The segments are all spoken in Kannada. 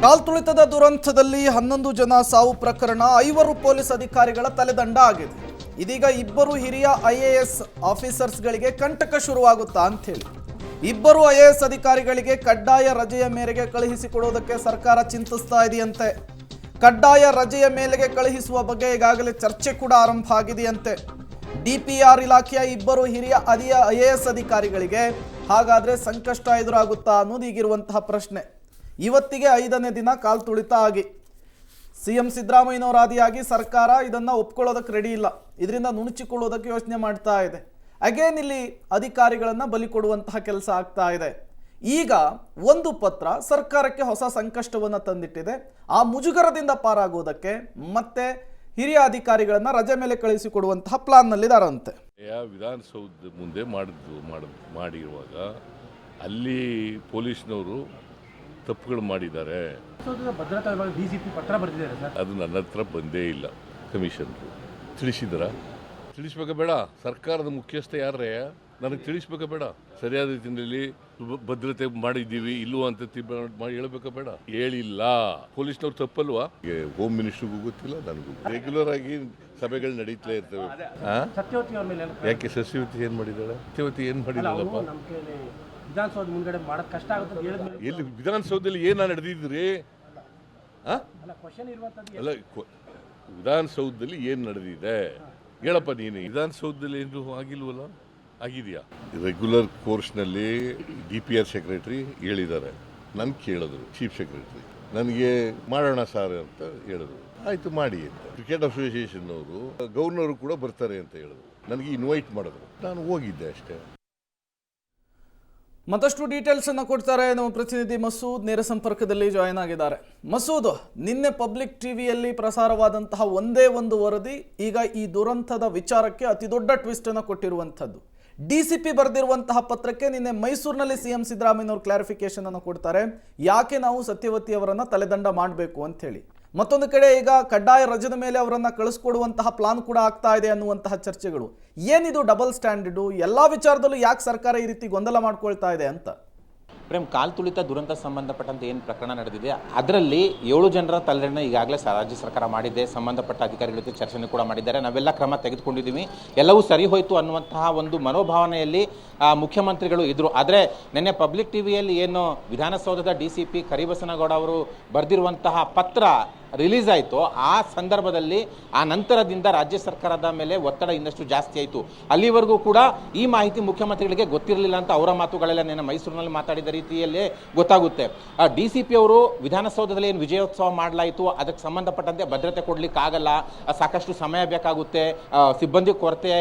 ಕಾಲ್ತುಳಿತದ ದುರಂತದಲ್ಲಿ 11 ಜನ ಸಾವು ಪ್ರಕರಣ 5 ಪೊಲೀಸ್ ಅಧಿಕಾರಿಗಳ ತಲೆದಂಡ ಆಗಿದೆ. ಇದೀಗ 2 ಹಿರಿಯ IAS ಆಫೀಸರ್ಸ್ಗಳಿಗೆ ಕಂಟಕ ಶುರುವಾಗುತ್ತಾ ಅಂಥೇಳಿ 2 IAS ಅಧಿಕಾರಿಗಳಿಗೆ ಕಡ್ಡಾಯ ರಜೆಯ ಮೇರೆಗೆ ಕಳುಹಿಸಿಕೊಡುವುದಕ್ಕೆ ಸರ್ಕಾರ ಚಿಂತಿಸ್ತಾ ಇದೆಯಂತೆ. ಕಡ್ಡಾಯ ರಜೆಯ ಮೇಲೆಗೆ ಕಳುಹಿಸುವ ಬಗ್ಗೆ ಈಗಾಗಲೇ ಚರ್ಚೆ ಕೂಡ ಆರಂಭ ಆಗಿದೆಯಂತೆ. DPR ಇಲಾಖೆಯ 2 ಹಿರಿಯ IAS ಅಧಿಕಾರಿಗಳಿಗೆ ಹಾಗಾದ್ರೆ ಸಂಕಷ್ಟ ಎದುರಾಗುತ್ತಾ ಅನ್ನೋದು ಈಗಿರುವಂತಹ ಪ್ರಶ್ನೆ. ಇವತ್ತಿಗೆ 5ನೇ ದಿನ ಕಾಲ್ತುಳಿತ ಆಗಿ CM ಸಿದ್ದರಾಮಯ್ಯನವರ ಆದಿಯಾಗಿ ಸರ್ಕಾರ ಇದನ್ನು ಒಪ್ಕೊಳ್ಳೋದಕ್ಕೆ ರೆಡಿ ಇಲ್ಲ. ಇದರಿಂದ ನುಣುಚಿಕೊಳ್ಳೋದಕ್ಕೆ ಯೋಚನೆ ಮಾಡ್ತಾ ಇದೆ. ಅಗೇನ್ ಇಲ್ಲಿ ಅಧಿಕಾರಿಗಳನ್ನು ಬಲಿ ಕೊಡುವಂತಹ ಕೆಲಸ ಆಗ್ತಾ ಇದೆ. ಈಗ ಒಂದು ಪತ್ರ ಸರ್ಕಾರಕ್ಕೆ ಹೊಸ ಸಂಕಷ್ಟವನ್ನು ತಂದಿಟ್ಟಿದೆ. ಆ ಮುಜುಗರದಿಂದ ಪಾರಾಗುವುದಕ್ಕೆ ಮತ್ತೆ ಹಿರಿಯ ಅಧಿಕಾರಿಗಳನ್ನು ರಜೆ ಮೇಲೆ ಕಳುಹಿಸಿಕೊಡುವಂತಹ ಪ್ಲಾನ್ನಲ್ಲಿದ್ದಾರಂತೆ. ವಿಧಾನಸೌಧ ಮುಂದೆ ಮಾಡಿರುವಾಗ ಅಲ್ಲಿ ಪೊಲೀಸ್ನವರು ತಪ್ಪುಗಳು ಮಾಡಿದ್ದಾರೆ. ಭದ್ರತಾ ವಿಭಾಗ DCP ಪತ್ರ ಬರೆದಿದ್ದಾರೆ ಸರ್. ಅದು ನನ್ನ ಹತ್ರ ಬಂದೇ ಇಲ್ಲ. ಕಮಿಷನರು ತಿಳಿಸಿದ್ರ ತಿಳಿಸ್ಬೇಕ ಬೇಡ? ಸರ್ಕಾರದ ಮುಖ್ಯಸ್ಥ ಯಾರೇ ನನಗೆ ತಿಳಿಸ್ಬೇಕ ಬೇಡ? ಸರಿಯಾದ ರೀತಿಯಲ್ಲಿ ಭದ್ರತೆ ಮಾಡಿದ್ದೀವಿ ಇಲ್ವೋ ಅಂತ ಹೇಳ್ಬೇಕ ಬೇಡ? ಹೇಳಿಲ್ಲ. ಪೊಲೀಸ್ನವ್ರು ತಪ್ಪಲ್ವಾ? ಹೋಮ್ ಮಿನಿಸ್ಟ್ರಿಗೂ ಗೊತ್ತಿಲ್ಲ, ನನಗೂ. ರೆಗ್ಯುಲರ್ ಆಗಿ ಸಭೆಗಳು ನಡೀತಲೇ ಇರ್ತವೆ. ಸತ್ಯವತಿ ಅವ್ರ ಮೇಲೆ ಯಾಕೆ ಸತ್ಯವತಿ ಏನ್ ಮಾಡಿದಾಳೆ? ಸತ್ಯವತಿ ಏನ್ ಮಾಡಿದಾಳಪ್ಪ? ವಿಧಾನಸೌಧ ಮುಂದ್ಗಡೆ ಮಾಡೋದು ಕಷ್ಟ ಆಗುತ್ತೆ ಹೇಳಿದ್ಮೇಲೆ ಎಲ್ಲಿ ವಿಧಾನಸೌಧದಲ್ಲಿ ಏನ ನಡೆದಿದ್ರಿ? ಅಲ್ಲ, ವಿಧಾನಸೌಧದಲ್ಲಿ ಏನ್ ನಡೆದಿದೆ ಹೇಳಪ್ಪ ನೀನು. ವಿಧಾನಸೌಧದಲ್ಲಿ ಏನು ಆಗಿಲ್ವಲ್ಲ? ಆಗಿದೆಯಾ? ರೆಗ್ಯುಲರ್ ಕೋರ್ಸ್ನಲ್ಲಿ DPR ಸೆಕ್ರೆಟರಿ ಹೇಳಿದ್ದಾರೆ. ನನ್ ಕೇಳಿದ್ರು ಚೀಫ್ ಸೆಕ್ರೆಟರಿ, ನನಗೆ ಮಾಡೋಣ ಸಾರ್ ಅಂತ ಹೇಳಿದ್ರು. ಆಯ್ತು ಮಾಡಿ ಅಂತ. ಕ್ರಿಕೆಟ್ ಅಸೋಸಿಯೇಷನ್ ಅವರು ಗವರ್ನರ್ ಕೂಡ ಬರ್ತಾರೆ ಅಂತ ಹೇಳಿದ್ರು. ನನಗೆ ಇನ್ವೈಟ್ ಮಾಡಿದ್ರು. ನಾನು ಹೋಗಿದ್ದೆ ಅಷ್ಟೇ. ಮತ್ತಷ್ಟು ಡೀಟೇಲ್ಸ್ ಅನ್ನು ಕೊಡ್ತಾರೆ ನಮ್ಮ ಪ್ರತಿನಿಧಿ ಮಸೂದ್. ನೇರ ಸಂಪರ್ಕದಲ್ಲಿ ಜಾಯಿನ್ ಆಗಿದ್ದಾರೆ. ಮಸೂದ್, ನಿನ್ನೆ ಪಬ್ಲಿಕ್ ಟಿವಿಯಲ್ಲಿ ಪ್ರಸಾರವಾದಂತಹ ಒಂದೇ ಒಂದು ವರದಿ ಈಗ ಈ ದುರಂತದ ವಿಚಾರಕ್ಕೆ ಅತಿ ದೊಡ್ಡ ಟ್ವಿಸ್ಟ್ ಅನ್ನು ಕೊಟ್ಟಿರುವಂಥದ್ದು. DCP ಬರೆದಿರುವಂತಹ ಪತ್ರಕ್ಕೆ ನಿನ್ನೆ ಮೈಸೂರಿನಲ್ಲಿ CM ಸಿದ್ದರಾಮಯ್ಯನವರು ಕ್ಲಾರಿಫಿಕೇಶನ್ ಅನ್ನು ಕೊಡ್ತಾರೆ. ಯಾಕೆ ನಾವು ಸತ್ಯವತಿ ಅವರನ್ನ ತಲೆದಂಡ ಮಾಡಬೇಕು ಅಂತ ಹೇಳಿ. ಮತ್ತೊಂದು ಕಡೆ ಈಗ ಕಡ್ಡಾಯ ರಜದ ಮೇಲೆ ಅವರನ್ನ ಕಳಿಸ್ಕೊಡುವಂತಹ ಪ್ಲಾನ್ ಕೂಡ ಆಗ್ತಾ ಇದೆ ಅನ್ನುವಂತಹ ಚರ್ಚೆಗಳು. ಏನಿದು ಡಬಲ್ ಸ್ಟ್ಯಾಂಡರ್ಡು? ಎಲ್ಲಾ ವಿಚಾರದಲ್ಲೂ ಯಾಕೆ ಸರ್ಕಾರ ಈ ರೀತಿ ಗೊಂದಲ ಮಾಡ್ಕೊಳ್ತಾ ಇದೆ ಅಂತ? ಪ್ರೇಮ್, ಕಾಲ್ತುಳಿತ ದುರಂತ ಸಂಬಂಧಪಟ್ಟಂತೆ ಏನು ಪ್ರಕರಣ ನಡೆದಿದೆ ಅದರಲ್ಲಿ 7 ಜನರ ತಲೆದಂಡ ಈಗಾಗಲೇ ರಾಜ್ಯ ಸರ್ಕಾರ ಮಾಡಿದೆ. ಸಂಬಂಧಪಟ್ಟ ಅಧಿಕಾರಿಗಳ ಜೊತೆ ಚರ್ಚೆನೂ ಕೂಡ ಮಾಡಿದ್ದಾರೆ. ನಾವೆಲ್ಲ ಕ್ರಮ ತೆಗೆದುಕೊಂಡಿದ್ದೀವಿ, ಎಲ್ಲವೂ ಸರಿ ಹೋಯಿತು ಅನ್ನುವಂತಹ ಒಂದು ಮನೋಭಾವನೆಯಲ್ಲಿ ಮುಖ್ಯಮಂತ್ರಿಗಳು ಇದ್ದರು. ಆದರೆ ನಿನ್ನೆ ಪಬ್ಲಿಕ್ ಟಿವಿಯಲ್ಲಿ ಏನು ವಿಧಾನಸೌಧದ DCP ಕರಿಬಸನಗೌಡ ಅವರು ಬರೆದಿರುವಂತಹ ಪತ್ರ ರಿಲೀಸ್ ಆಯಿತು, ಆ ಸಂದರ್ಭದಲ್ಲಿ ಆ ನಂತರದಿಂದ ರಾಜ್ಯ ಸರ್ಕಾರದ ಮೇಲೆ ಒತ್ತಡ ಇನ್ನಷ್ಟು ಜಾಸ್ತಿ ಆಯಿತು. ಅಲ್ಲಿವರೆಗೂ ಕೂಡ ಈ ಮಾಹಿತಿ ಮುಖ್ಯಮಂತ್ರಿಗಳಿಗೆ ಗೊತ್ತಿರಲಿಲ್ಲ ಅಂತ ಅವರ ಮಾತುಗಳೆಲ್ಲ ನೆನ್ನೆ ಮೈಸೂರಿನಲ್ಲಿ ಮಾತಾಡಿದ ರೀತಿಯಲ್ಲೇ ಗೊತ್ತಾಗುತ್ತೆ. DCP ಅವರು ವಿಧಾನಸೌಧದಲ್ಲಿ ಏನು ವಿಜಯೋತ್ಸವ ಮಾಡಲಾಯಿತು ಅದಕ್ಕೆ ಸಂಬಂಧಪಟ್ಟಂತೆ ಭದ್ರತೆ ಕೊಡಲಿಕ್ಕಾಗಲ್ಲ, ಸಾಕಷ್ಟು ಸಮಯ ಬೇಕಾಗುತ್ತೆ, ಸಿಬ್ಬಂದಿ ಕೊರತೆ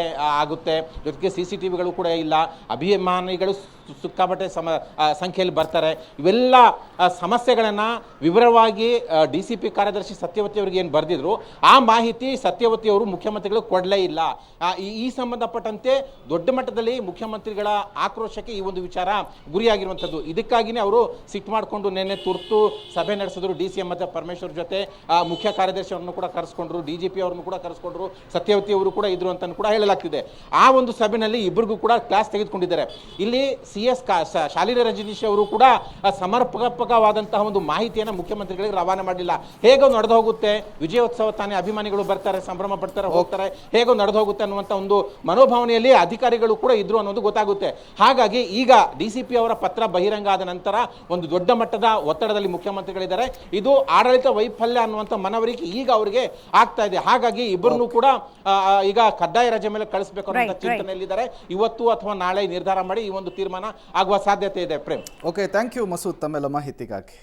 ಆಗುತ್ತೆ, ಜೊತೆಗೆ CCTVಗಳು ಕೂಡ ಇಲ್ಲ, ಅಭಿಮಾನಿಗಳು ಸಿಕ್ಕಾಪಟ್ಟೆ ಸಂಖ್ಯೆಯಲ್ಲಿ ಬರ್ತಾರೆ. ಇವೆಲ್ಲ ಸಮಸ್ಯೆಗಳನ್ನು ವಿವರವಾಗಿ DCP ಕಾರ್ಯದರ್ಶಿ ಸತ್ಯವತಿ ಅವರಿಗೆ ಏನು ಬರೆದಿದ್ರು ಆ ಮಾಹಿತಿ ಸತ್ಯವತಿ ಅವರು ಮುಖ್ಯಮಂತ್ರಿಗಳು ಕೊಡಲೇ ಇಲ್ಲ. ಈ ಸಂಬಂಧಪಟ್ಟಂತೆ ದೊಡ್ಡ ಮಟ್ಟದಲ್ಲಿ ಮುಖ್ಯಮಂತ್ರಿಗಳ ಆಕ್ರೋಶಕ್ಕೆ ಈ ಒಂದು ವಿಚಾರ ಗುರಿಯಾಗಿರುವಂಥದ್ದು. ಇದಕ್ಕಾಗಿಯೇ ಅವರು ಸಿಟ್ಟು ಮಾಡಿಕೊಂಡು ನಿನ್ನೆ ತುರ್ತು ಸಭೆ ನಡೆಸಿದ್ರು. DCM ಮತ್ತು ಪರಮೇಶ್ವರ್ ಜೊತೆ ಮುಖ್ಯ ಕಾರ್ಯದರ್ಶಿ ಅವರನ್ನು ಕೂಡ ಕರೆಸ್ಕೊಂಡ್ರು, DGP ಅವರನ್ನು ಕೂಡ ಕರೆಸ್ಕೊಂಡ್ರು, ಸತ್ಯವತಿ ಅವರು ಕೂಡ ಇದ್ರು ಅಂತ ಕೂಡ ಹೇಳಲಾಗ್ತಿದೆ. ಆ ಒಂದು ಸಭೆಯಲ್ಲಿ ಇಬ್ಬರಿಗೂ ಕೂಡ ಕ್ಲಾಸ್ ತೆಗೆದುಕೊಂಡಿದ್ದಾರೆ. ಇಲ್ಲಿ CS ಶಾಲಿನಿ ರಜನೀಶ್ ಅವರು ಕೂಡ ಸಮರ್ಪಕವಾದಂತಹ ಒಂದು ಮಾಹಿತಿಯನ್ನು ಮುಖ್ಯಮಂತ್ರಿಗಳಿಗೆ ರವಾನೆ ಮಾಡಲಿಲ್ಲ. ಹೇಗೋ ನಡೆದು ಹೋಗುತ್ತೆ, ವಿಜಯೋತ್ಸವ ತಾನೇ, ಅಭಿಮಾನಿಗಳು ಬರ್ತಾರೆ, ಸಂಭ್ರಮ ಪಡ್ತಾರೆ, ಹೋಗ್ತಾರೆ, ಹೇಗೋ ನಡೆದು ಹೋಗುತ್ತೆ ಅನ್ನುವಂಥ ಒಂದು ಮನೋಭಾವನೆಯಲ್ಲಿ ಅಧಿಕಾರಿಗಳು ಕೂಡ ಇದ್ರು ಅನ್ನೋದು ಗೊತ್ತಾಗುತ್ತೆ. ಹಾಗಾಗಿ ಈಗ DCP ಅವರ ಪತ್ರ ಬಹಿರಂಗ ಆದ ನಂತರ ಒಂದು ದೊಡ್ಡ ಮಟ್ಟದ ಒತ್ತಡದಲ್ಲಿ ಮುಖ್ಯಮಂತ್ರಿಗಳಿದ್ದಾರೆ. ಇದು ಆಡಳಿತ ವೈಫಲ್ಯ ಅನ್ನುವಂಥ ಮನವರಿಕೆ ಈಗ ಅವರಿಗೆ ಆಗ್ತಾ ಇದೆ. ಹಾಗಾಗಿ ಇಬ್ಬರನ್ನು ಕೂಡ ಈಗ ಕಡ್ಡಾಯ ರಜೆ ಮೇಲೆ ಕಳಿಸಬೇಕು ಅನ್ನೋ ಚಿಂತನೆಯಲ್ಲಿದ್ದಾರೆ. ಇವತ್ತು ಅಥವಾ ನಾಳೆ ನಿರ್ಧಾರ ಮಾಡಿ ಈ ಒಂದು ತೀರ್ಮಾನ ಆಗುವ ಸಾಧ್ಯತೆ ಇದೆ. Prem, okay, thank you Masood ತಮ್ಮೆಲ್ಲ ಮಾಹಿತಿಗಾಗಿ.